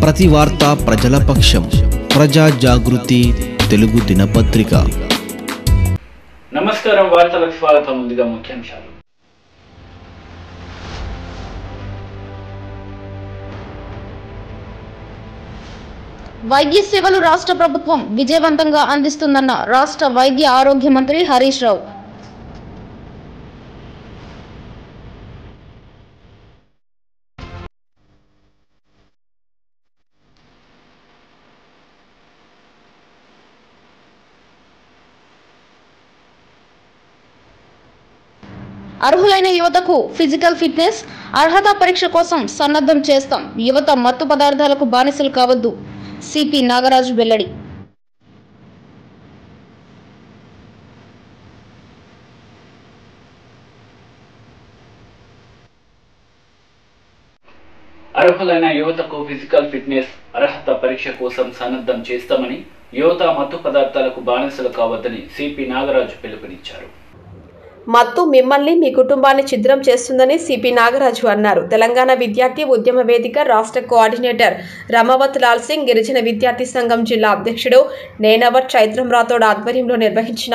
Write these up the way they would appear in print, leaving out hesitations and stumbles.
ప్రతి వార్త ప్రజల పక్షం. ప్రజా జాగృతి తెలుగు దినపత్రిక. నమస్కారం, వార్తలకు స్వాగతం. ముందుగా ముఖ్యాంశాలు. వైద్య సేవలు రాష్ట్ర ప్రభుత్వం విజయవంతంగా అందిస్తుందన్న రాష్ట్ర వైద్య ఆరోగ్య మంత్రి హరీష్ రావు. అర్హులైన యువతకు ఫిజికల్ ఫిట్నెస్ అర్హత పరీక్ష కోసం సన్నద్ధం చేస్తాం. యువత మత్తు పదార్థాలకు బానిసలు కావద్దు. సిపి నాగరాజు వెల్లడి. అర్హులైన యువతకు ఫిజికల్ ఫిట్నెస్ అర్హత పరీక్ష కోసం సన్నద్ధం చేస్తామని, యువత మత్తు పదార్థాలకు బానిసలు కావద్దని సిపి నాగరాజు పిలుపునిచ్చారు. మత్తు మిమ్మల్ని మీ కుటుంబాన్ని ఛిద్రం చేస్తుందని సిపి నాగరాజు అన్నారు. తెలంగాణ విద్యార్థి ఉద్యమ వేదిక రాష్ట్ర కోఆర్డినేటర్ రమావత్ లాల్ సింగ్, గిరిజన విద్యార్థి సంఘం జిల్లా అధ్యక్షుడు నేనవర్ చైత్రం రాథోడ్ ఆధ్వర్యంలో నిర్వహించిన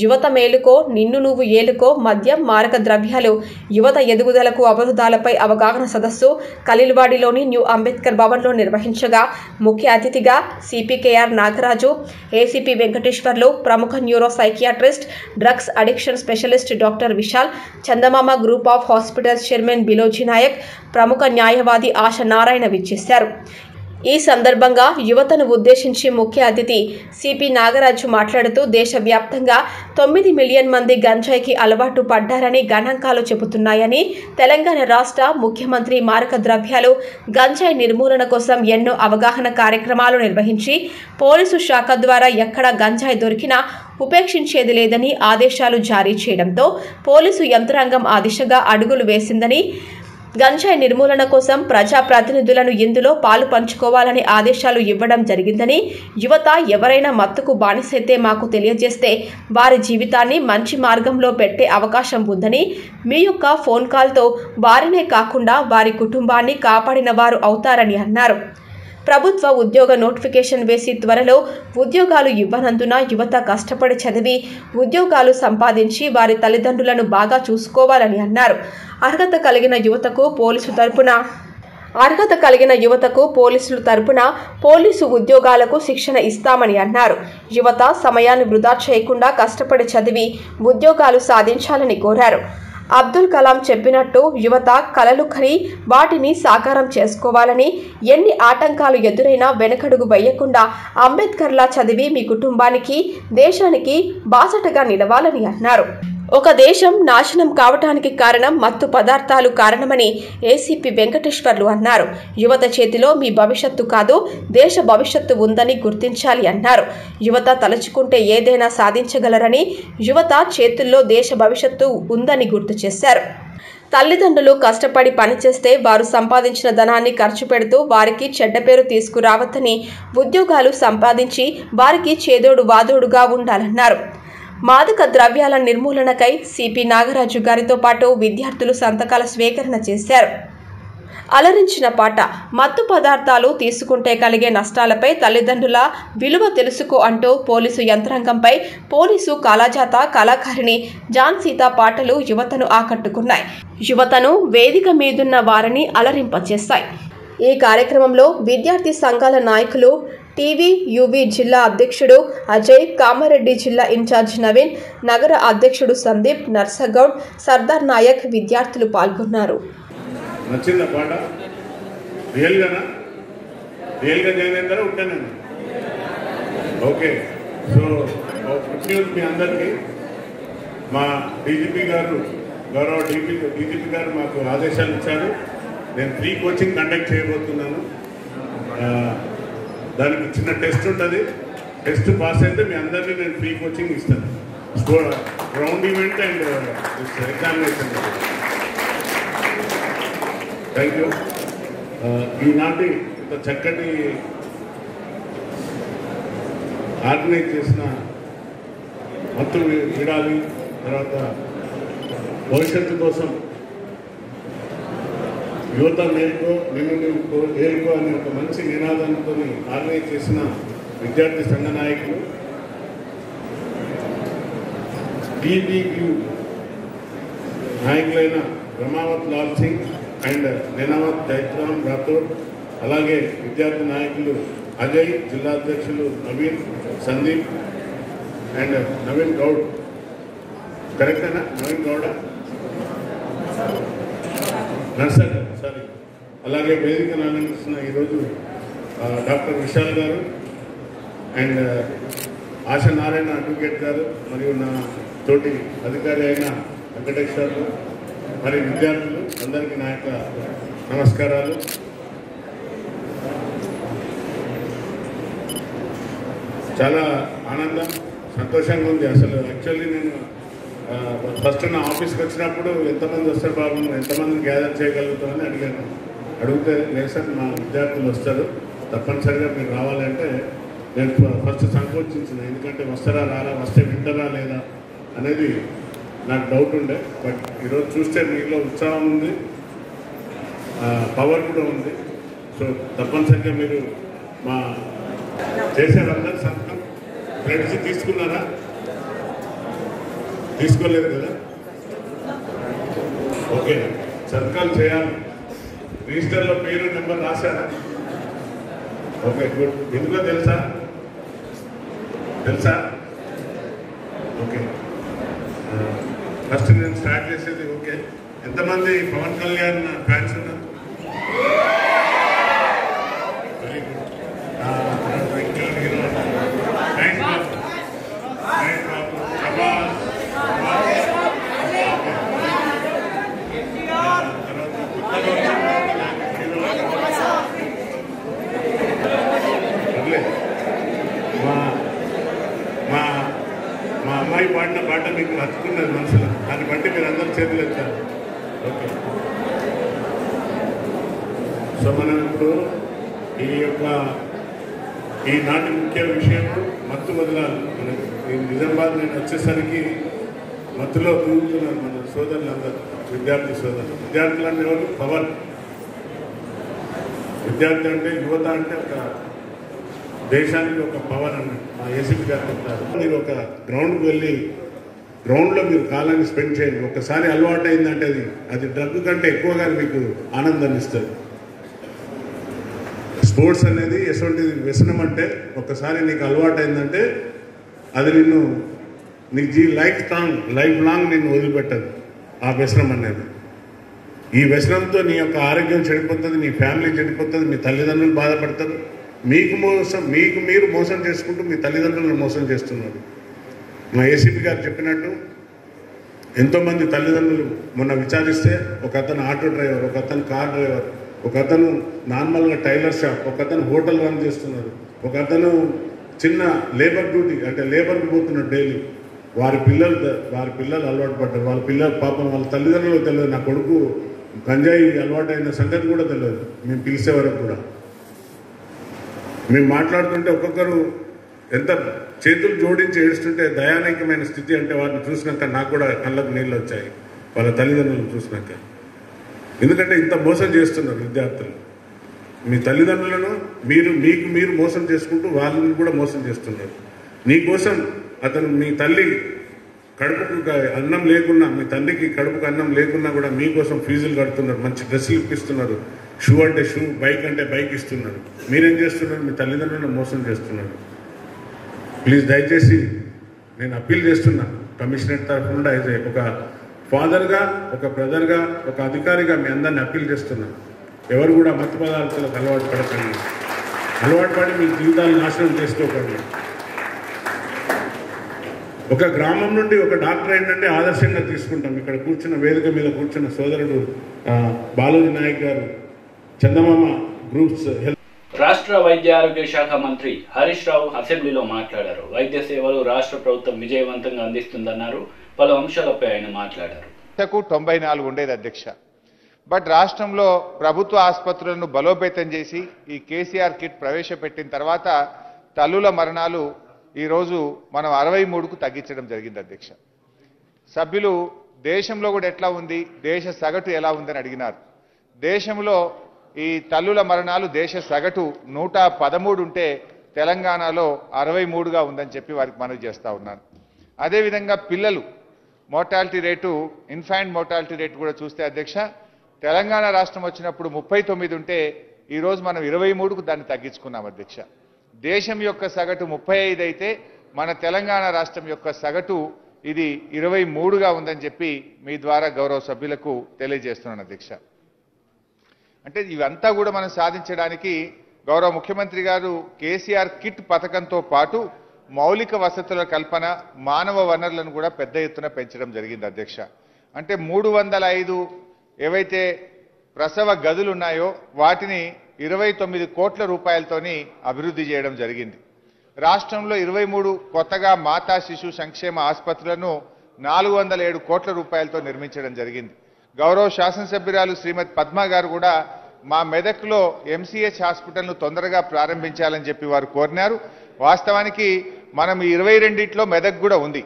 యువత మేలుకో నిన్ను నువ్వు ఏలుకో మద్యం మారక ద్రవ్యాలు యువత ఎదుగుదలకు అవరోధాలపై అవగాహన సదస్సు ఖలీల్వాడిలోని న్యూ అంబేద్కర్ భవన్లో నిర్వహించగా ముఖ్య అతిథిగా సిపికేఆర్ నాగరాజు, ఏసీపీ వెంకటేశ్వర్లు, ప్రముఖ neuro psychiatrist, drugs addiction specialist doctor Vishal, Chandamama group of hospitals chairman Biloji Naik, ప్రముఖ న్యాయవాది ఆశ నారాయణ విచ్చేశారు. ఈ సందర్భంగా యువతను ఉద్దేశించి ముఖ్య అతిథి సిపి నాగరాజు మాట్లాడుతూ దేశవ్యాప్తంగా 9 మిలియన్ మంది గంజాయికి అలవాటు పడ్డారని గణాంకాలు చెబుతున్నాయని, తెలంగాణ రాష్ట్ర ముఖ్యమంత్రి మారక ద్రవ్యాలు గంజాయి నిర్మూలన కోసం ఎన్నో అవగాహన కార్యక్రమాలు నిర్వహించి పోలీసు శాఖ ద్వారా ఎక్కడ గంజాయి దొరికినా ఉపేక్షించేది లేదని ఆదేశాలు జారీ చేయడంతో పోలీసు యంత్రాంగం ఆ దిశగా అడుగులు వేసిందని, గంజాయి నిర్మూలన కోసం ప్రజాప్రతినిధులను ఇందులో పాలు పంచుకోవాలని ఆదేశాలు ఇవ్వడం జరిగిందని, యువత ఎవరైనా మత్తుకు బానిసైతే మాకు తెలియజేస్తే వారి జీవితాన్ని మంచి మార్గంలో పెట్టే అవకాశం ఉందని, మీ యొక్క ఫోన్ కాల్తో వారినే కాకుండా వారి కుటుంబాన్ని కాపాడిన వారు అవుతారని అన్నారు. ప్రభుత్వ ఉద్యోగ నోటిఫికేషన్ వేసి త్వరలో ఉద్యోగాలు ఇవ్వనందున యువత కష్టపడి చదివి ఉద్యోగాలు సంపాదించి వారి తల్లిదండ్రులను బాగా చూసుకోవాలని అన్నారు. అర్హత కలిగిన యువతకు పోలీసుల తరపున పోలీసు ఉద్యోగాలకు శిక్షణ ఇస్తామని అన్నారు. యువత సమయాన్ని వృధా చేయకుండా కష్టపడి చదివి ఉద్యోగాలు సాధించాలని కోరారు. అబ్దుల్ కలాం చెప్పినట్టు యువత కలలు కని వాటిని సాకారం చేసుకోవాలని, ఎన్ని ఆటంకాలు ఎదురైనా వెనకడుగు వేయకుండా అంబేద్కర్లా చదివి మీ కుటుంబానికి, దేశానికి బాసటగా నిలవాలని అన్నారు. ఒక దేశం నాశనం కావటానికి కారణం మత్తు పదార్థాలు కారణమని ఏసీపీ వెంకటేశ్వర్లు అన్నారు. యువత చేతిలో మీ భవిష్యత్తు కాదు, దేశ భవిష్యత్తు ఉందని గుర్తించాలి అన్నారు. యువత తలుచుకుంటే ఏదైనా సాధించగలరని, యువత చేతుల్లో దేశ భవిష్యత్తు ఉందని గుర్తు చేశారు. తల్లిదండ్రులు కష్టపడి పనిచేస్తే వారు సంపాదించిన ధనాన్ని ఖర్చు పెడుతూ వారికి చెడ్డ పేరు తీసుకురావద్దని, ఉద్యోగాలు సంపాదించి వారికి చేదోడు వాదోడుగా ఉండాలన్నారు. మాదక ద్రవ్యాల నిర్మూలనకై సిపి నాగరాజు గారితో పాటు విద్యార్థులు సంతకాల స్వీకరణ చేశారు. అలరించిన పాట. మత్తు పదార్థాలు తీసుకుంటే కలిగే నష్టాలపై తల్లిదండ్రుల విలువ తెలుసుకో అంటూ పోలీసు యంత్రాంగంపై పోలీసు కాలాజాత కళాకారిణి జాన్సీత పాటలు యువతను ఆకట్టుకున్నాయి. యువతను వేదిక మీదున్న వారిని అలరింపచేస్తాయి. ఈ కార్యక్రమంలో విద్యార్థి సంఘాల నాయకులు, టీవీయూవీ జిల్లా అధ్యక్షుడు అజయ్, కామారెడ్డి జిల్లా ఇన్ఛార్జ్ నవీన్, నగర అధ్యక్షుడు సందీప్, నర్సగౌడ్, సర్దార్ నాయక్ విద్యార్థులు పాల్గొన్నారు. నచ్చిందా పాట? రియల్గా జాయిన్ అవుతారా? ఉంటానండి. ఓకే. సో గుడ్ న్యూస్ మీ అందరికీ. మా డీజీపీ గారు, గౌరవ డీజీపీ గారు మాకు ఆదేశాలు ఇచ్చారు. నేను ఫ్రీ కోచింగ్ కండక్ట్ చేయబోతున్నాను. దానికి చిన్న టెస్ట్ ఉంటుంది. టెస్ట్ పాస్ అయితే మీ అందరినీ నేను ఫ్రీ కోచింగ్ ఇస్తాను. Ground event and examination. Thank you. ఈనాటి ఇంత చక్కటి ఆర్గనైజ్ చేసిన మత్తు విడాలి, తర్వాత భవిష్యత్తు కోసం యువత మేలుకో నిన్ను నువ్వు ఏలుకో అనే ఒక మంచి నినాదంతో ఆర్గనైజ్ చేసిన విద్యార్థి సంఘ నాయకులు టీబీయూ నాయకులైన రమావత్ లాల్ సింగ్ అండ్ నేనావత్ జైత్రామ్ రాథోడ్, అలాగే విద్యార్థి నాయకులు అజయ్, జిల్లా అధ్యక్షులు నవీన్, సందీప్ అండ్ నవీన్ గౌడ్, కరెక్టేనా? నవీన్ గౌడ నర్సర్, సారీ. అలాగే వేదికను ఆనందిస్తున్న ఈరోజు డాక్టర్ విశాల్ గారు అండ్ ఆశా నారాయణ అడ్వకేట్ గారు, మరియు నా తోటి అధికారి అయిన వెంకటేశ్వర్లు, మరి విద్యార్థులు అందరికీ నా యొక్క నమస్కారాలు. చాలా ఆనందం, సంతోషంగా ఉంది. అసలు యాక్చువల్లీ నేను ఫస్ట్ నా ఆఫీస్కి వచ్చినప్పుడు ఎంతమంది వస్తారు బాబు, ఎంతమందిని గ్యాదర్ చేయగలుగుతామని అడిగాను. అడిగితే లేదు సార్, మా విద్యార్థులు వస్తారు, తప్పనిసరిగా మీరు రావాలంటే నేను ఫస్ట్ సంకోచించిన, ఎందుకంటే వస్తారా రారా, వస్తే వింటారా లేదా అనేది నాకు డౌట్ ఉండే. బట్ ఈరోజు చూస్తే మీలో ఉత్సాహం ఉంది, పవర్ కూడా ఉంది. సో తప్పనిసరిగా మీరు మా చేసేవాళ్ళందరూ సంతకం ఫ్రెండ్స్ తీసుకున్నారా? తీసుకోలేదు కదా? ఓకే, సంతకాలు చేయాలి. రిజిస్టర్లో పేరు నెంబర్ రాశారా? Okay, good. ఎందుకో తెలుసా? ఓకే, ఫస్ట్ నేను స్టార్ట్ చేసేది. ఓకే, ఎంతమంది పవన్ కళ్యాణ్ ఫ్యాన్స్ ఉన్నారు? Very good. మా అమ్మాయి పాడిన పాట మీకు నచ్చుకున్నది మనసులో, దాన్ని బట్టి మీరు అందరూ చేతులు ఎత్తారు. ఓకే, సో మనం ఇప్పుడు ఈనాటి ముఖ్య విషయం మత్తు వదలాలి. మనకి నిజామాబాద్ నేను వచ్చేసరికి మత్తులో తూగుతున్నారు మన సోదరులందరూ, విద్యార్థి సోదరులు. విద్యార్థులు అంటే ఎవరు? పవర్. విద్యార్థి అంటే, యువత అంటే ఒక దేశానికి ఒక పవర్ అన్నట్టు మా ఏసీపీ గారు చెప్తారు. మీరు ఒక గ్రౌండ్కి వెళ్ళి గ్రౌండ్లో మీరు కాలాన్ని స్పెండ్ చేయండి. ఒకసారి అలవాటు అయిందంటే అది డ్రగ్ కంటే ఎక్కువగా మీకు ఆనందాన్ని ఇస్తుంది. స్పోర్ట్స్ అనేది ఎటువంటి వ్యసనం అంటే, ఒకసారి నీకు అలవాటు అయిందంటే అది నీకు లైఫ్ లాంగ్ నిన్ను వదిలిపెట్టదు ఆ వ్యసనం అనేది. ఈ వ్యసనంతో నీ యొక్క ఆరోగ్యం చెడిపోతుంది, నీ ఫ్యామిలీ చెడిపోతుంది, మీ తల్లిదండ్రులు బాధపడతారు. మీకు మీరు మోసం చేసుకుంటూ మీ తల్లిదండ్రులను మోసం చేస్తున్నారు. మా ఏసీపీ గారు చెప్పినట్టు ఎంతోమంది తల్లిదండ్రులు మొన్న విచారిస్తే, ఒక అతను ఆటో డ్రైవర్, ఒక అతను కార్ డ్రైవర్, ఒక అతను నార్మల్గా టైలర్ షాప్, ఒక అతను హోటల్ రన్ చేస్తున్నారు, ఒక అతను చిన్న లేబర్ డ్యూటీ అంటే లేబర్కి పోతున్నారు డైలీ. వారి పిల్లలు అలవాటు పడ్డారు. వాళ్ళ పిల్లలు పాపం వాళ్ళ తల్లిదండ్రులకు తెలియదు. నా కొడుకు గంజాయి అలవాటు అయిన సంగతి కూడా తెలియదు. మేము పిలిచే వరకు కూడా మేము మాట్లాడుతుంటే ఒక్కొక్కరు ఎంత చేతులు జోడించి ఏడుస్తుంటే దయానీయమైన స్థితి. అంటే వారిని చూసినాక నాకు కూడా కళ్ళకు నీళ్ళు వచ్చాయి, వాళ్ళ తల్లిదండ్రులను చూసినాక. ఎందుకంటే ఇంత మోసం చేస్తున్నారు విద్యార్థులు. మీ తల్లిదండ్రులను మీరు మోసం చేసుకుంటూ వాళ్ళని కూడా మోసం చేస్తున్నారు. నీకోసం అతను మీ తల్లి కడుపుకు అన్నం లేకున్నా, మీ తల్లికి కడుపుకు అన్నం లేకున్నా కూడా మీకోసం ఫీజులు కడుతున్నారు, మంచి డ్రెస్సులు ఇప్పిస్తున్నారు, షూ అంటే షూ, బైక్ అంటే బైక్ ఇస్తున్నారు. మీరేం చేస్తున్నారు? మీ తల్లిదండ్రులను మోసం చేస్తున్నారు. ప్లీజ్ దయచేసి నేను అప్పీల్ చేస్తున్నా కమిషనర్ తరఫు నుండి ఒక ఫాదర్గా, ఒక బ్రదర్గా, ఒక అధికారిగా మీ అందరిని అప్పీల్ చేస్తున్నా. ఎవరు కూడా మత్తు పదార్థాలకు అలవాటు పడకండి. అలవాటు పడి మీ జీవితాలు నాశనం చేసుకోకండి. ఒక గ్రామం నుండి ఒక డాక్టర్ ఏంటంటే ఆదర్శంగా తీసుకుంటాం. ఇక్కడ కూర్చున్న వేదిక మీద కూర్చున్న సోదరుడు బాలూరి నాయక్ గారు, చందమామ గ్రూప్స్ హెల్త్. రాష్ట్ర వైద్య ఆరోగ్య శాఖ మంత్రి హరీష్ రావు అసెంబ్లీలో మాట్లాడారు. వైద్య సేవలు రాష్ట్ర ప్రభుత్వం విజయవంతంగా అందిస్తుందన్నారు. పలు అంశాలపై ఆయన మాట్లాడారు. 94 ఉండేది అధ్యక్ష. బట్ రాష్ట్రంలో ప్రభుత్వ ఆసుపత్రులను బలోపేతం చేసి ఈ కేసీఆర్ కిట్ ప్రవేశపెట్టిన తర్వాత తల్లుల మరణాలు ఈరోజు మనం 63కు తగ్గించడం జరిగింది అధ్యక్ష. సభ్యులు దేశంలో కూడా ఎట్లా ఉంది, దేశ సగటు ఎలా ఉందని అడిగినారు. దేశంలో ఈ తల్లుల మరణాలు దేశ సగటు 113 ఉంటే తెలంగాణలో 63గా ఉందని చెప్పి వారికి మనవి చేస్తా ఉన్నాను. అదేవిధంగా పిల్లలు mortality rate, infant mortality rate కూడా చూస్తే అధ్యక్ష, తెలంగాణ రాష్ట్రం వచ్చినప్పుడు 39 ఉంటే ఈరోజు మనం 23కు దాన్ని తగ్గించుకున్నాం అధ్యక్ష. దేశం యొక్క సగటు 35 అయితే మన తెలంగాణ రాష్ట్రం యొక్క సగటు ఇది 23గా ఉందని చెప్పి మీ ద్వారా గౌరవ సభ్యులకు తెలియజేస్తున్నాను అధ్యక్ష. అంటే ఇవంతా కూడా మనం సాధించడానికి గౌరవ ముఖ్యమంత్రి గారు కేసీఆర్ కిట్ పథకంతో పాటు మౌలిక వసతుల కల్పన, మానవ వనరులను కూడా పెద్ద ఎత్తున పెంచడం జరిగింది అధ్యక్ష. అంటే 305 ఏవైతే ప్రసవ గదులు ఉన్నాయో వాటిని 29 కోట్ల రూపాయలతోని అభివృద్ధి చేయడం జరిగింది. రాష్ట్రంలో 23 కొత్తగా మాతా శిశు సంక్షేమ ఆసుపత్రులను 407 కోట్ల రూపాయలతో నిర్మించడం జరిగింది. గౌరవ శాసనసభ్యురాలు శ్రీమతి పద్మ గారు కూడా మా మెదక్లో ఎంసీహెచ్ హాస్పిటల్ను తొందరగా ప్రారంభించాలని చెప్పి వారు కోరినారు. వాస్తవానికి మనం 22లో మెదక్ కూడా ఉంది.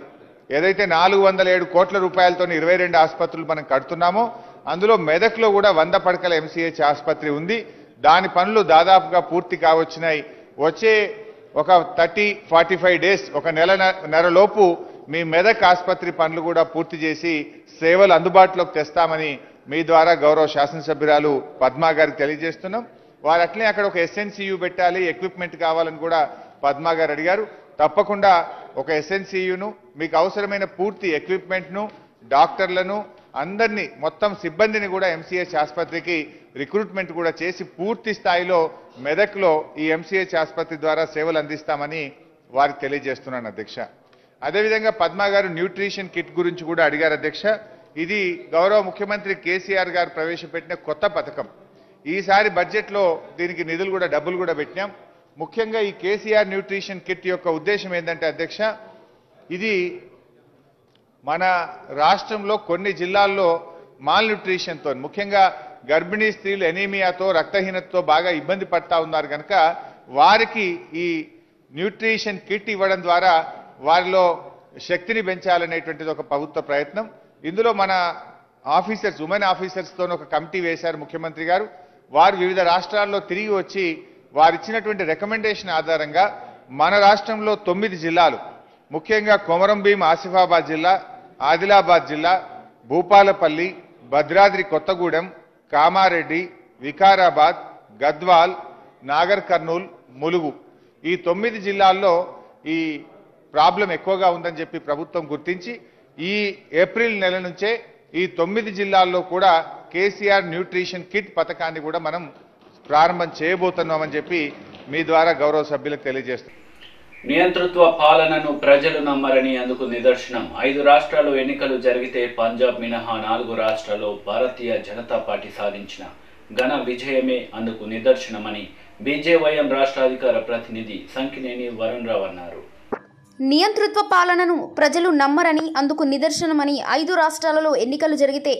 ఏదైతే 407 కోట్ల రూపాయలతో 22 ఆసుపత్రులు మనం కడుతున్నామో అందులో మెదక్లో కూడా 100 పడకల ఎంసీహెచ్ ఆసుపత్రి ఉంది. దాని పనులు దాదాపుగా పూర్తి కావచ్చినాయి. వచ్చే ఒక 30-45 డేస్, ఒక నెలలోపు మీ మెదక్ ఆసుపత్రి పనులు కూడా పూర్తి చేసి సేవలు అందుబాటులోకి తెస్తామని మీ ద్వారా గౌరవ శాసనసభ్యురాలు పద్మా గారికి తెలియజేస్తున్నాం. వారు అట్లే అక్కడ ఒక ఎస్ఎన్సీయూ పెట్టాలి, ఎక్విప్మెంట్ కావాలని కూడా పద్మా గారు అడిగారు. తప్పకుండా ఒక ఎస్ఎన్సీయూను, మీకు అవసరమైన పూర్తి ఎక్విప్మెంట్ను, డాక్టర్లను అందరినీ, మొత్తం సిబ్బందిని కూడా ఎంసీహెచ్ ఆసుపత్రికి రిక్రూట్మెంట్ కూడా చేసి పూర్తి స్థాయిలో మెదక్లో ఈ ఎంసీహెచ్ ఆసుపత్రి ద్వారా సేవలు అందిస్తామని వారికి తెలియజేస్తున్నాను అధ్యక్ష. అదేవిధంగా పద్మా గారు న్యూట్రిషన్ కిట్ గురించి కూడా అడిగారు అధ్యక్ష. ఇది గౌరవ ముఖ్యమంత్రి కేసీఆర్ గారు ప్రవేశపెట్టిన కొత్త పథకం. ఈసారి బడ్జెట్లో దీనికి నిధులు కూడా, డబ్బులు కూడా పెట్టినాం. ముఖ్యంగా ఈ కేసీఆర్ న్యూట్రిషన్ కిట్ యొక్క ఉద్దేశం ఏంటంటే అధ్యక్ష, ఇది మన రాష్ట్రంలో కొన్ని జిల్లాల్లో మాల్ న్యూట్రిషన్తో, ముఖ్యంగా గర్భిణీ స్త్రీలు ఎనీమియాతో, రక్తహీనతతో బాగా ఇబ్బంది పడతా ఉన్నారు కనుక వారికి ఈ న్యూట్రిషన్ కిట్ ఇవ్వడం ద్వారా వారిలో శక్తిని పెంచాలనేటువంటిది ఒక ప్రభుత్వ ప్రయత్నం. ఇందులో మన ఆఫీసర్స్, ఉమెన్ ఆఫీసర్స్తో ఒక కమిటీ వేశారు ముఖ్యమంత్రి గారు. వారు వివిధ రాష్ట్రాల్లో తిరిగి వచ్చి వారిచ్చినటువంటి రికమెండేషన్ ఆధారంగా మన రాష్ట్రంలో 9 జిల్లాలు, ముఖ్యంగా కొమరంభీం ఆసిఫాబాద్ జిల్లా, ఆదిలాబాద్ జిల్లా, భూపాలపల్లి, భద్రాద్రి కొత్తగూడెం, కామారెడ్డి, వికారాబాద్, గద్వాల్, నాగర్ కర్నూల్, ములుగు, ఈ 9 జిల్లాల్లో ఈ ప్రాబ్లం ఎక్కువగా ఉందని చెప్పి ప్రభుత్వం గుర్తించి ఈ ఏప్రిల్ నెల నుంచే ఈ 9 జిల్లాల్లో కూడా కేసీఆర్ న్యూట్రిషన్ కిట్ పథకాన్ని కూడా మనం ప్రారంభం చేయబోతున్నామని చెప్పి మీ ద్వారా గౌరవ సభ్యులకు తెలియజేస్తున్నాం. నియంతృత్వ పాలనను ప్రజలు నమ్మరని అందుకు నిదర్శనం. 5 రాష్ట్రాల్లో ఎన్నికలు జరిగితే పంజాబ్ మినహా 4 రాష్ట్రాల్లో భారతీయ జనతా పార్టీ సాధించిన ఘన విజయమే అందుకు నిదర్శనమని బీజేవైఎం రాష్ట్ర అధికార ప్రతినిధి సంకినేని వరుణ్ రావు అన్నారు. నియంతృత్వ పాలనను ప్రజలు నమ్మరని అందుకు నిదర్శనమని 5 రాష్ట్రాలలో ఎన్నికలు జరిగితే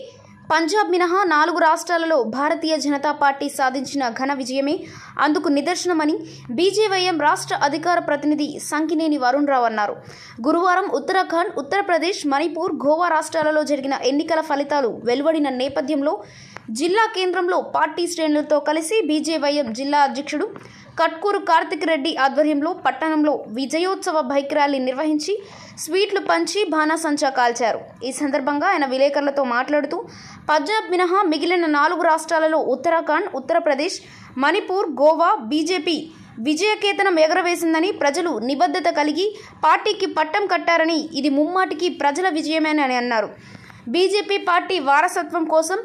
పంజాబ్ మినహా 4 రాష్ట్రాలలో భారతీయ జనతా పార్టీ సాధించిన ఘన విజయమే అందుకు నిదర్శనమని బీజేవైఎం రాష్ట్ర అధికార ప్రతినిధి సంకినేని వరుణ్ రావు అన్నారు. గురువారం ఉత్తరాఖండ్, ఉత్తరప్రదేశ్, మణిపూర్, గోవా రాష్ట్రాలలో జరిగిన ఎన్నికల ఫలితాలు వెలువడిన నేపథ్యంలో జిల్లా కేంద్రంలో పార్టీ శ్రేణులతో కలిసి బీజేవైఎం జిల్లా అధ్యక్షుడు కట్కూరు కార్తిక్ రెడ్డి ఆధ్వర్యంలో పట్టణంలో విజయోత్సవ బైక్ ర్యాలీ నిర్వహించి స్వీట్లు పంచి బాణాసంచా కాల్చారు. ఈ సందర్భంగా ఆయన విలేకరులతో మాట్లాడుతూ పంజాబ్ మినహా మిగిలిన 4 రాష్ట్రాలలో ఉత్తరాఖండ్, ఉత్తరప్రదేశ్, మణిపూర్, గోవా బీజేపీ విజయకేతనం ఎగరవేసిందని, ప్రజలు నిబద్ధత కలిగి పార్టీకి పట్టం కట్టారని, ఇది ముమ్మాటికి ప్రజల విజయమేనని అన్నారు. బీజేపీ పార్టీ వారసత్వం కోసం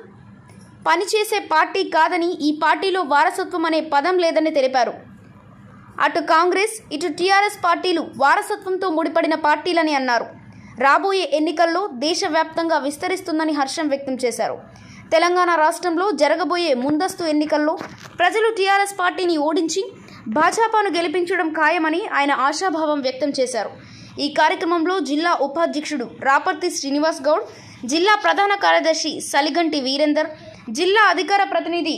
పనిచేసే పార్టీ కాదని, ఈ పార్టీలో వారసత్వం అనే పదం లేదని తెలిపారు. అటు కాంగ్రెస్, ఇటు టీఆర్ఎస్ పార్టీలు వారసత్వంతో ముడిపడిన పార్టీలని అన్నారు. రాబోయే ఎన్నికల్లో దేశవ్యాప్తంగా విస్తరిస్తుందని హర్షం వ్యక్తం చేశారు. తెలంగాణ రాష్ట్రంలో జరగబోయే ముందస్తు ఎన్నికల్లో ప్రజలు టీఆర్ఎస్ పార్టీని ఓడించి భాజపాను గెలిపించడం ఖాయమని ఆయన ఆశాభావం వ్యక్తం చేశారు. ఈ కార్యక్రమంలో జిల్లా ఉపాధ్యక్షుడు రాపర్తి శ్రీనివాస్ గౌడ్, జిల్లా ప్రధాన కార్యదర్శి సలిగంటి వీరేందర్, జిల్లా అధికార ప్రతినిధి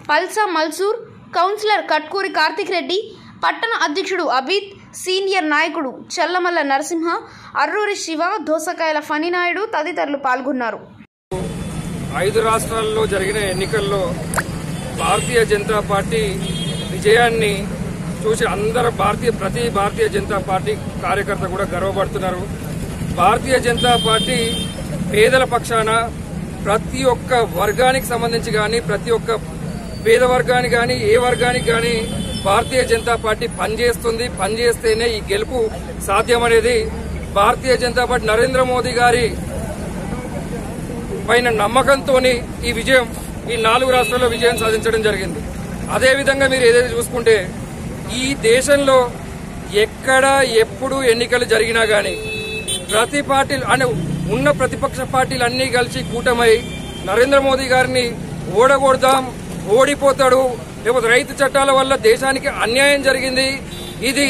పల్సా మల్సూర్, కౌన్సిలర్ కట్కూరి కార్తిక్ రెడ్డి, పట్టణ అధ్యక్షుడు అబీద్, సీనియర్ నాయకుడు చల్లమల్ల నరసింహ, అర్రూరి శివ, దోసకాయల ఫణినాయుడు తదితరులు పాల్గొన్నారు. 5 రాష్ట్రాల్లో జరిగిన ఎన్నికల్లో భారతీయ జనతా పార్టీ విజయాన్ని చూసి ప్రతి భారతీయ జనతా పార్టీ కార్యకర్త కూడా గర్వపడుతున్నారు. భారతీయ జనతా పార్టీ పేదల పక్షాన ప్రతి ఒక్క వర్గానికి సంబంధించి కానీ, ప్రతి ఒక్క పేద వర్గానికి కానీ, ఏ వర్గానికి కానీ భారతీయ జనతా పార్టీ పనిచేస్తుంది. పనిచేస్తేనే ఈ గెలుపు సాధ్యమనేది భారతీయ జనతా పార్టీ నరేంద్ర మోదీ గారి పైన నమ్మకంతో ఈ విజయం, ఈ 4 రాష్ట్రాల్లో విజయం సాధించడం జరిగింది. అదేవిధంగా మీరు ఏదైతే చూసుకుంటే ఈ దేశంలో ఎక్కడ ఎప్పుడు ఎన్నికలు జరిగినా గానీ ప్రతి పార్టీలు అంటే ఉన్న ప్రతిపక్ష పార్టీలు అన్నీ కలిసి కూటమై నరేంద్ర మోదీ గారిని ఓడగొడదాం, ఓడిపోతాడు, లేకపోతే రైతు చట్టాల వల్ల దేశానికి అన్యాయం జరిగింది, ఇది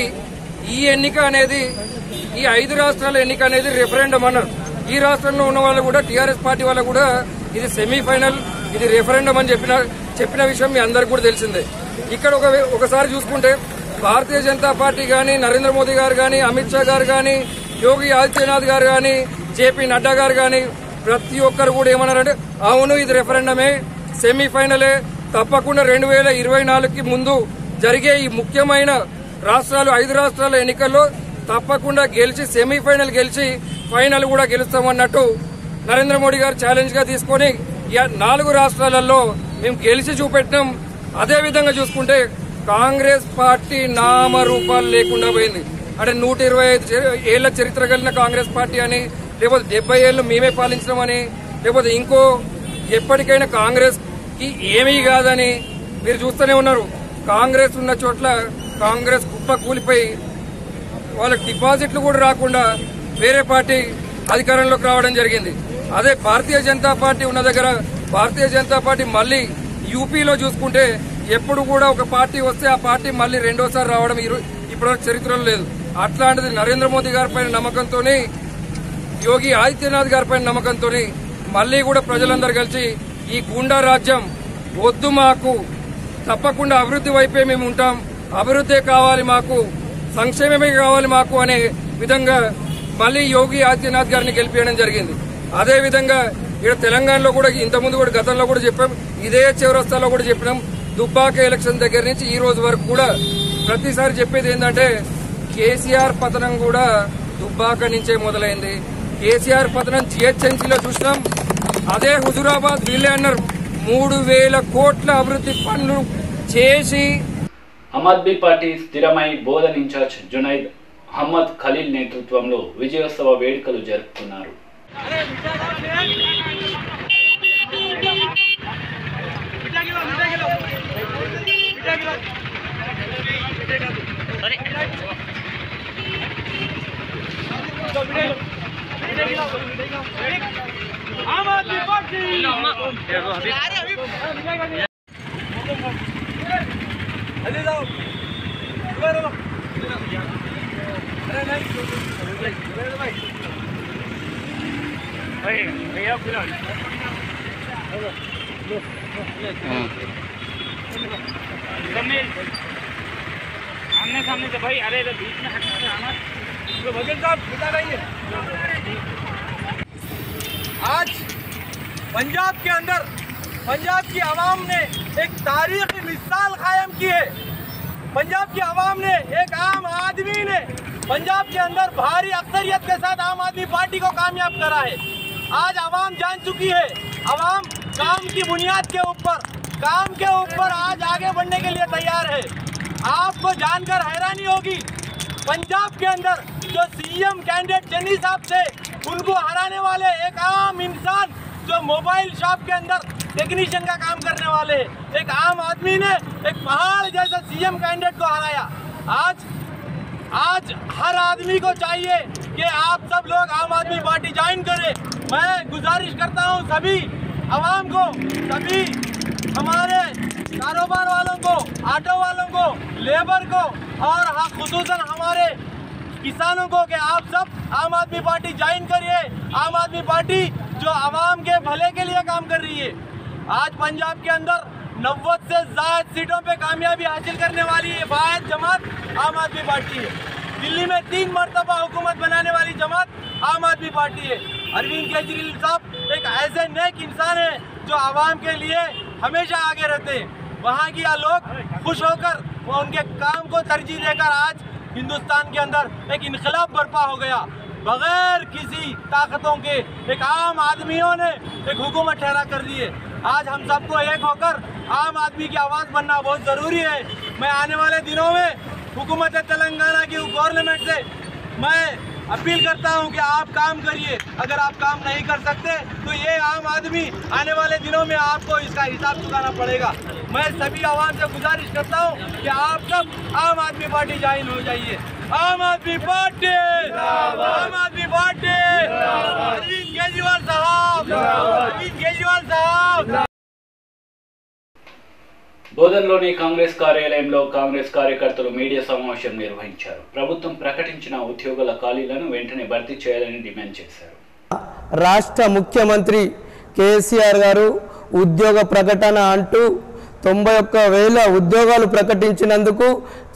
ఈ ఎన్నిక అనేది, ఈ 5 రాష్ట్రాల ఎన్నిక అనేది రెఫరెండం అన్నారు. ఈ రాష్ట్రంలో ఉన్న వాళ్ళు కూడా, టీఆర్ఎస్ పార్టీ వాళ్ళు కూడా ఇది సెమీఫైనల్, ఇది రెఫరెండం అని చెప్పిన విషయం మీ అందరికీ కూడా తెలిసిందే. ఇక్కడ ఒకసారి చూసుకుంటే భారతీయ జనతా పార్టీ గాని, నరేంద్ర మోదీ గారు గాని, అమిత్ షా గారు గాని, యోగి ఆదిత్యనాథ్ గారు గాని, జేపీ నడ్డా గారు గాని ప్రతి ఒక్కరు కూడా ఏమన్నారంటే అవును ఇది రెఫరెండమే, సెమీఫైనలే, తప్పకుండా 2024కి ముందు జరిగే ఈ ముఖ్యమైన రాష్ట్రాలు 5 రాష్ట్రాల ఎన్నికల్లో తప్పకుండా గెలిచి సెమీఫైనల్ గెలిచి ఫైనల్ కూడా గెలుస్తామన్నట్టు నరేంద్ర మోడీ గారు ఛాలెంజ్ గా తీసుకుని 4 రాష్ట్రాలలో మేము గెలిచి చూపెట్టినాం. అదేవిధంగా చూసుకుంటే కాంగ్రెస్ పార్టీ నామరూపాలు లేకుండా పోయింది. అంటే 125 ఏళ్ల చరిత్ర కలిగిన కాంగ్రెస్ పార్టీ అని, లేకపోతే 70 ఏళ్లు మేమే పాలించడమని, లేకపోతే ఇంకో ఎప్పటికైనా కాంగ్రెస్ కి ఏమీ కాదని మీరు చూస్తూనే ఉన్నారు. కాంగ్రెస్ ఉన్న చోట్ల కాంగ్రెస్ కుప్ప కూలిపోయి వాళ్ళకి డిపాజిట్లు కూడా రాకుండా వేరే పార్టీ అధికారంలోకి రావడం జరిగింది. అదే భారతీయ జనతా పార్టీ ఉన్న దగ్గర భారతీయ జనతా పార్టీ మళ్లీ యూపీలో చూసుకుంటే ఎప్పుడు కూడా ఒక పార్టీ వస్తే ఆ పార్టీ మళ్లీ రెండోసారి రావడం ఇప్పటివరకు చరిత్రలో లేదు. అట్లాంటిది నరేంద్ర మోదీ గారి పైన నమ్మకంతో, యోగి ఆదిత్యనాథ్ గారి పైన నమ్మకంతో మళ్లీ కూడా ప్రజలందరూ కలిసి ఈ గూండా రాజ్యం వద్దు, మాకు తప్పకుండా అభివృద్ధి వైపే మేము ఉంటాం, అభివృద్ధి కావాలి మాకు, సంక్షేమమే కావాలి మాకు అనే విధంగా మళ్లీ యోగి ఆదిత్యనాథ్ గారిని గెలిపించడం జరిగింది. అదేవిధంగా ఇక్కడ తెలంగాణలో కూడా ఇంతకుముందు కూడా గతంలో కూడా చెప్పాం, ఇదే చౌరస్తాలో కూడా చెప్పినాం. దుబ్బాక ఎలక్షన్ దగ్గర నుంచి ఈ రోజు వరకు కూడా ప్రతిసారి చెప్పేది ఏంటంటే కేసీఆర్ పతనం కూడా దుబ్బాక నుంచే మొదలైంది. కేసీఆర్ పతనం జిహెచ్ఎంసీలో చూసినాం. అదే హుజూరాబాద్ వీళ్ళే అన్నారు 3000 కోట్ల అభివృద్ధి పనులు చేసి. ఆమ్ ఆద్మీ పార్టీ స్థిరమై బోధన్ ఇన్ఛార్జ్ జునైద్ అహ్మద్ ఖలీల్ నేతృత్వంలో విజయోత్సవ వేడుకలు జరుపుకున్నారు. आम आदमी पार्टी आमने सामने से भाई, अरे बीच में हटना है आना तो भजन साहब बता रही है। आज पंजाब के अंदर पंजाब की आवाम ने एक तारीखी मिसाल कायम की है। पंजाब की आवाम ने, एक आम आदमी ने पंजाब के अंदर भारी अक्सरियत के साथ आम आदमी पार्टी को कामयाब करा है। आज आवाम जान चुकी है, आवाम काम की बुनियाद के ऊपर, काम के ऊपर आज आगे बढ़ने के लिए तैयार है। आपको जानकर हैरानी होगी, पंजाब के अंदर जो सीएम कैंडिडेट चन्नी साहब थे, उनको हराने वाले एक आम इंसान जो मोबाइल शॉप के अंदर टेक्नीशियन का काम करने वाले, एक आम आदमी ने एक पहाड़ जैसा सीएम कैंडिडेट को हराया। आज हर आदमी को चाहिए कि आप सब लोग आम आदमी पार्टी ज्वाइन करें। मैं गुजारिश करता हूं सभी आवाम को, सभी हमारे कारोबार वालों को, ऑटो वालों को, लेबर को और खुसूसन हमारे किसानों को कि आप सब आम आदमी पार्टी ज्वाइन करिए। आम आदमी पार्टी जो आवाम के भले के लिए काम कर रही है। आज पंजाब के अंदर 90 से ज्यादा सीटों पे कामयाबी हासिल करने वाली है वाहिद जमात आम आदमी पार्टी है। दिल्ली में 3 मरतबा हुकूमत बनाने वाली जमात आम आदमी पार्टी है। अरविंद केजरीवाल साहब एक ऐसे नेक इंसान है जो आवाम के लिए हमेशा आगे रहते हैं। वहाँ की लोग खुश होकर वो उनके काम को तरजीह देकर आज हिंदुस्तान के अंदर एक इनकलाब बर्पा हो गया। बगैर किसी ताकतों के एक आम आदमियों ने एक हुकूमत ठहरा कर दी है। आज हम सबको एक होकर आम आदमी की आवाज़ बनना बहुत ज़रूरी है। मैं आने वाले दिनों में हुकूमत तेलंगाना की गवर्नमेंट से मैं अपील करता हूं कि आप काम करिए। अगर आप काम नहीं कर सकते तो ये आम आदमी आने वाले दिनों में आपको इसका हिसाब चुकाना पड़ेगा। मैं सभी आवाम से गुजारिश करता हूं कि आप सब आम आदमी पार्टी ज्वाइन हो जाइए। आम आदमी पार्टी, आम आदमी पार्टी, अरविंद केजरीवाल साहब, अरविंद केजरीवाल साहब। బోధన్లోని కాంగ్రెస్ కార్యాలయంలో కాంగ్రెస్ కార్యకర్తలు మీడియా సమావేశం నిర్వహించారు. ప్రభుత్వం ప్రకటించిన ఉద్యోగుల ఖాళీలను వెంటనే భర్తీ చేయాలని డిమాండ్ చేశారు. రాష్ట్ర ముఖ్యమంత్రి కేసీఆర్ గారు ఉద్యోగ ప్రకటన అంటూ 91,000 ఉద్యోగాలు ప్రకటించినందుకు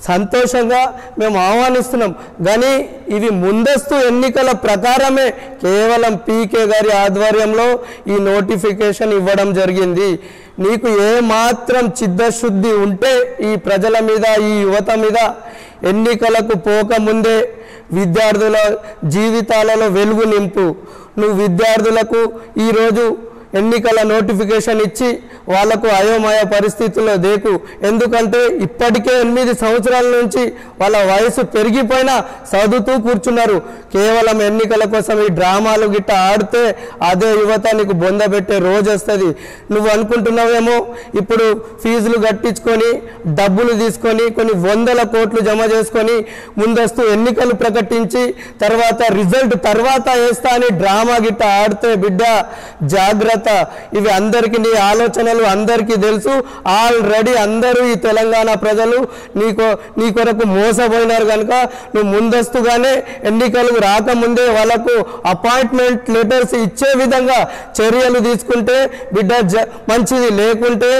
సంతోషంగా మేము ఆహ్వానిస్తున్నాం. కానీ ఇవి ముందస్తు ఎన్నికల ప్రకారమే కేవలం పీకే గారి ఆధ్వర్యంలో ఈ నోటిఫికేషన్ ఇవ్వడం జరిగింది. నీకు ఏ మాత్రం చిత్తశుద్ధి ఉంటే ఈ ప్రజల మీద, ఈ యువత మీద ఎన్నికలకు పోకముందే విద్యార్థుల జీవితాలలో వెలుగు నింపు. నువ్వు విద్యార్థులకు ఈరోజు ఎన్నికల నోటిఫికేషన్ ఇచ్చి వాళ్లకు అయోమయ పరిస్థితుల్లో దేకు. ఎందుకంటే ఇప్పటికే 8 సంవత్సరాల నుంచి వాళ్ళ వయసు పెరిగిపోయినా చదువుతూ కూర్చున్నారు. కేవలం ఎన్నికల కోసం ఈ డ్రామాలు గిట్ట ఆడితే అదే యువత నీకు బొందబెట్టే రోజు వస్తుంది. నువ్వు అనుకుంటున్నావేమో ఇప్పుడు ఫీజులు కట్టించుకొని డబ్బులు తీసుకొని కొన్ని 100 కోట్లు జమ చేసుకొని ముందస్తు ఎన్నికలు ప్రకటించి తర్వాత రిజల్ట్ తర్వాత వేస్తా అని డ్రామా గిట్ట ఆడితే బిడ్డ జాగ్రత్త. ఇవి అందరికీ నీ ఆలోచనలు అందరికీ తెలుసు. ఆల్రెడీ అందరూ ఈ తెలంగాణ ప్రజలు నీ కొరకు మోసపోయినారు కనుక నువ్వు ముందస్తుగానే ఎన్నికలు రాకముందే వాళ్ళకు అపాయింట్మెంట్ లెటర్స్ ఇచ్చే విధంగా చర్యలు తీసుకుంటే బిడ్డ మంచిది. లేకుంటే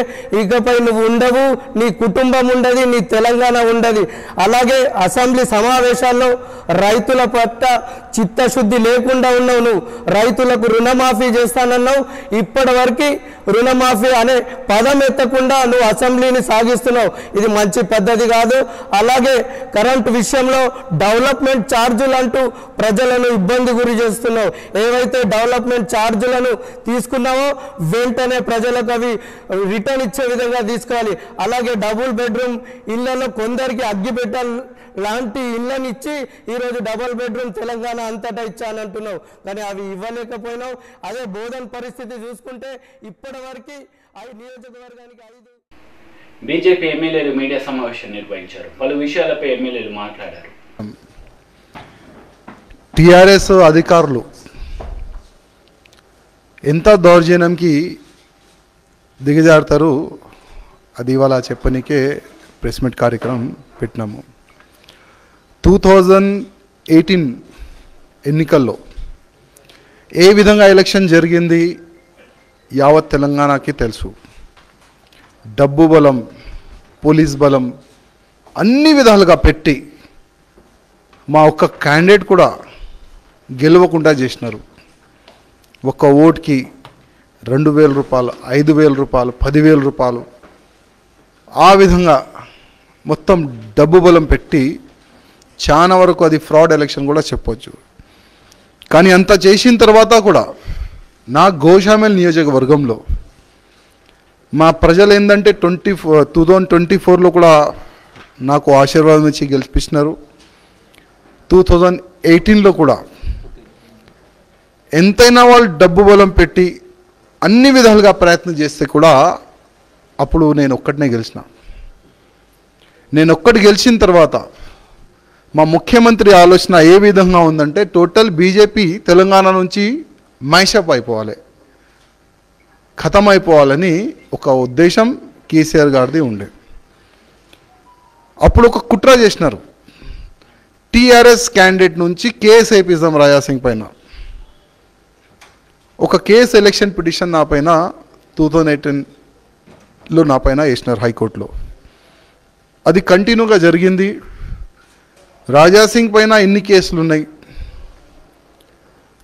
ఇకపై నువ్వు ఉండవు, నీ కుటుంబం ఉండదు, నీ తెలంగాణ ఉండదు. అలాగే అసెంబ్లీ సమావేశాల్లో రైతుల పట్ల చిత్తశుద్ధి లేకుండా ఉన్నావు. నువ్వు రైతులకు రుణమాఫీ చేస్తానన్నావు. ఇప్పటి వరకు రుణమాఫీ అనే పదం ఎత్తకుండా నువ్వు అసెంబ్లీని సాగిస్తున్నావు. ఇది మంచి పద్ధతి కాదు. అలాగే కరెంటు విషయంలో డెవలప్మెంట్ ఛార్జీలు అంటూ ప్రజలను ఇబ్బంది గురి చేస్తున్నావు. ఏవైతే డెవలప్మెంట్ ఛార్జీలను తీసుకున్నావో వెంటనే ప్రజలకు అవి రిటర్న్ ఇచ్చే విధంగా తీసుకోవాలి. అలాగే డబుల్ బెడ్రూమ్ ఇళ్లలో కొందరికి అగ్గిపెట్టాలి లాంటి ఇళ్ళని ఇచ్చి ఈరోజు డబుల్ బెడ్రూమ్ తెలంగాణ అంతటా ఇచ్చానంటున్నావు. కానీ అవి ఇవ్వలేకపోయినావు. అదే బోధన పరిస్థితి చూసుకుంటే ఇప్పటి వరకు 5 నియోజకవర్గానికి 5. బీజేపీ ఎమ్మెల్యేలు మీడియా సమావేశం నిర్వహించారు. పలు విషయాలపై ఎమ్మెల్యేలు మాట్లాడారు. టీఆర్ఎస్ అధికారులు ఎంత దౌర్జన్యంకి దిగజారుతారు అది ఇవాళ చెప్పనికే ప్రెస్ మీట్ కార్యక్రమం పెట్టినాము. 2018 ఎన్నికల్లో ఏ విధంగా ఎలక్షన్ జరిగింది యావత్ తెలంగాణకి తెలుసు. డబ్బు బలం, పోలీస్ బలం అన్ని విధాలుగా పెట్టి మా ఒక్క క్యాండిడేట్ కూడా గెలవకుండా చేసినారు. ఒక్క ఓటుకి 2,000 రూపాయలు, 5,000 రూపాయలు, 10,000 రూపాయలు ఆ విధంగా మొత్తం డబ్బు బలం పెట్టి చాలా వరకు అది ఫ్రాడ్ ఎలక్షన్ కూడా చెప్పొచ్చు. కానీ అంత చేసిన తర్వాత కూడా నా గోషామేల్ నియోజకవర్గంలో మా ప్రజలు ఏంటంటే 2024లో కూడా నాకు ఆశీర్వాదం ఇచ్చి గెలిపించినారు. 2018లో కూడా ఎంతైనా వాళ్ళు డబ్బు బలం పెట్టి అన్ని విధాలుగా ప్రయత్నం చేస్తే కూడా అప్పుడు నేను ఒక్కటినే గెలిచిన. నేను ఒక్కటి గెలిచిన తర్వాత మా ముఖ్యమంత్రి ఆలోచన ఏ విధంగా ఉందంటే టోటల్ బీజేపీ తెలంగాణ నుంచి మైషప్ అయిపోవాలి, ఖతం అయిపోవాలని ఒక ఉద్దేశం కేసీఆర్ గారిది ఉండే. అప్పుడు ఒక కుట్ర చేసినారు. టీఆర్ఎస్ క్యాండిడేట్ నుంచి కేఎస్ ఏపీజం రాజాసింగ్ పైన ఒక కేసు ఎలక్షన్ పిటిషన్ నా పైన 2018లో నా పైన వేసినారు హైకోర్టులో. అది కంటిన్యూగా జరిగింది. రాజాసింగ్ పైన ఎన్ని కేసులు ఉన్నాయి,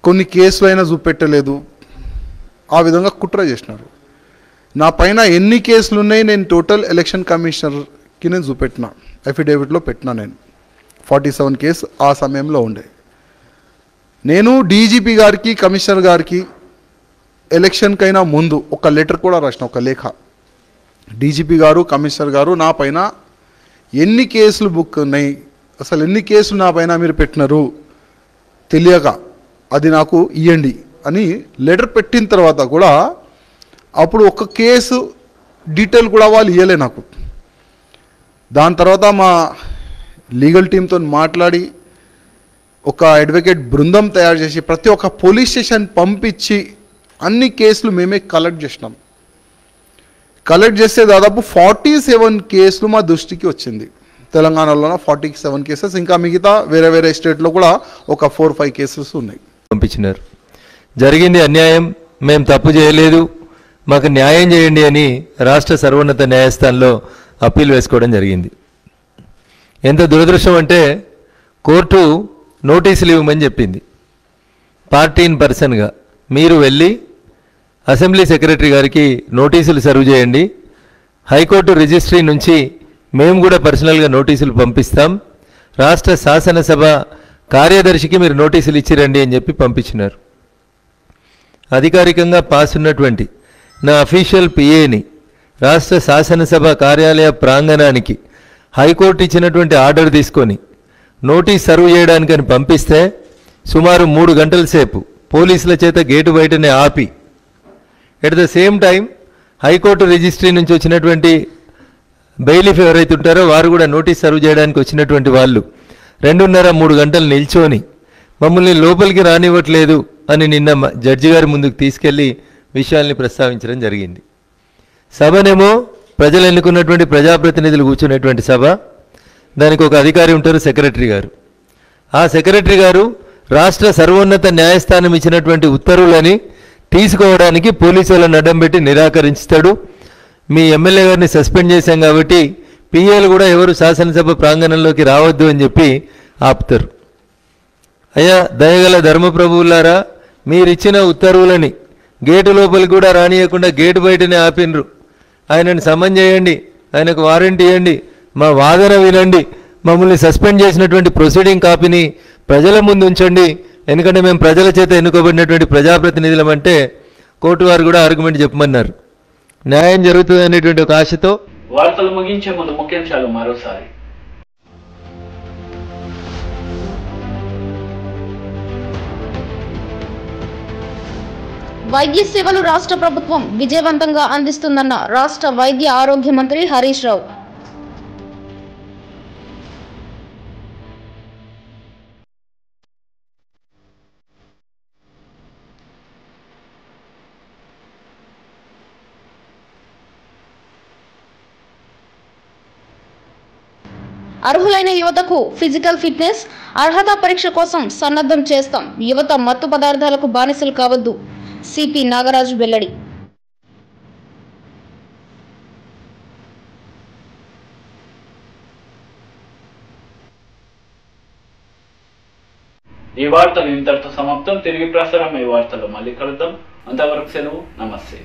కొన్ని కేసులు అయినా చూపెట్టలేదు, ఆ విధంగా కుట్ర చేసినారు. నా పైన ఎన్ని కేసులు ఉన్నాయి నేను టోటల్ ఎలక్షన్ కమిషనర్కి నేను చూపెట్టిన, అఫిడేవిట్లో పెట్టినా. నేను 47 కేసు ఆ సమయంలో ఉండే. నేను డీజీపీ గారికి కమిషనర్ గారికి ఎలక్షన్కైనా ముందు ఒక లెటర్ కూడా రాసిన, ఒక లేఖ. డీజీపీ గారు కమిషనర్ గారు నా పైన ఎన్ని కేసులు బుక్ ఉన్నాయి, అసలు ఎన్ని కేసులు నా పైన మీరు పెట్టినారు తెలియక అది నాకు ఇవ్వండి అని లెటర్ పెట్టిన తర్వాత కూడా అప్పుడు ఒక కేసు డీటెయిల్ కూడా వాళ్ళు ఇవ్వలే నాకు. దాని తర్వాత మా లీగల్ టీంతో మాట్లాడి ఒక అడ్వకేట్ బృందం తయారు చేసి ప్రతి ఒక్క పోలీస్ స్టేషన్ పంపించి అన్ని కేసులు మేమే కలెక్ట్ చేసినాం. కలెక్ట్ చేస్తే దాదాపు 47 కేసులు మా దృష్టికి వచ్చింది. తెలంగాణలోనే 47 కేసెస్, ఇంకా మిగతా వేరే వేరే స్టేట్లో కూడా ఒక 4-5 కేసెస్ ఉన్నాయి. పంపించినారు. జరిగింది అన్యాయం, మేము తప్పు చేయలేదు, మాకు న్యాయం చేయండి అని రాష్ట్ర సర్వోన్నత న్యాయస్థానంలో అప్పీల్ వేసుకోవడం జరిగింది. ఎంత దురదృష్టం అంటే కోర్టు నోటీసులు ఇవ్వమని చెప్పింది. పార్టీ ఇన్ పర్సన్గా మీరు వెళ్ళి అసెంబ్లీ సెక్రటరీ గారికి నోటీసులు సర్వ్ చేయండి, హైకోర్టు రిజిస్ట్రీ నుంచి మేము కూడా పర్సనల్గా నోటీసులు పంపిస్తాం, రాష్ట్ర శాసనసభ కార్యదర్శికి మీరు నోటీసులు ఇచ్చిరండి అని చెప్పి పంపించినారు. అధికారికంగా పాస్ ఉన్నటువంటి నా అఫీషియల్ పిఏని రాష్ట్ర శాసనసభ కార్యాలయ ప్రాంగణానికి హైకోర్టు ఇచ్చినటువంటి ఆర్డర్ తీసుకొని నోటీస్ సర్వ్ చేయడానికని పంపిస్తే సుమారు 3 గంటల సేపు పోలీసుల చేత గేటు బయటనే ఆపి, at the same time high court registry నుంచి వచ్చినటువంటి బెయిలిఫ్ ఎవరైతే ఉంటారో వారు కూడా నోటీస్ సర్వ్ చేయడానికి వచ్చినటువంటి వాళ్ళు 2.5-3 గంటలు నిల్చొని మమ్మల్ని లోపలికి రానివ్వట్లేదు అని నిన్న జడ్జి గారి ముందుకు తీసుకెళ్లి విషయాల్ని ప్రస్తావించడం జరిగింది. సభనేమో ప్రజలు ఎన్నుకున్నటువంటి ప్రజాప్రతినిధులు కూర్చునేటువంటి సభ, దానికి ఒక అధికారి ఉంటారు, సెక్రటరీ గారు. ఆ సెక్రటరీ గారు రాష్ట్ర సర్వోన్నత న్యాయస్థానం ఇచ్చినటువంటి ఉత్తర్వులని తీసుకోవడానికి పోలీసు వాళ్ళని అడ్డం పెట్టి నిరాకరించుతాడు. మీ ఎమ్మెల్యే గారిని సస్పెండ్ చేశాం కాబట్టి పిఏలు కూడా ఎవరు శాసనసభ ప్రాంగణంలోకి రావద్దు అని చెప్పి ఆపుతారు. అయ్యా దయగల ధర్మప్రభువులారా, మీరిచ్చిన ఉత్తర్వులని గేటు లోపలికి కూడా రానియకుండా గేటు బయటనే ఆపినరు. ఆయనను సమన్ చేయండి, ఆయనకు వారెంట్ ఇవ్వండి, మా వాదన వినండి, మమ్మల్ని సస్పెండ్ చేసినటువంటి ప్రొసీడింగ్ కాపీని ప్రజల ముందు ఉంచండి, ఎందుకంటే మేము ప్రజల చేత ఎన్నుకోబడినటువంటి ప్రజాప్రతినిధులం అంటే కోర్టు వారు కూడా ఆర్గ్యుమెంట్ చెప్పమన్నారు. న్యాయం జరుగుతుంది అనేటువంటి ఒక ఆశతో. వార్తలు ముగించే ముందు ముఖ్యాంశాలు మరోసారి. వైద్య సేవలు రాష్ట్ర ప్రభుత్వం విజయవంతంగా అందిస్తుందన్న రాష్ట్ర వైద్య ఆరోగ్య మంత్రి హరీష్ రావు. అర్హులైన యువతకు ఫిజికల్ ఫిట్నెస్ అర్హత పరీక్ష కోసం సన్నద్ధం చేస్తాం, యువత మత్తు పదార్థాలకు బానిసలు కావద్దు, సిపి నాగరాజు వెల్లడి. ఈ వార్తలు ఇంతటితో సమాప్తం. తిరిగి ప్రసారం ఈ వార్తలు మళ్ళీ కలుద్దాం. అంతవరకు సెలవు. నమస్తే.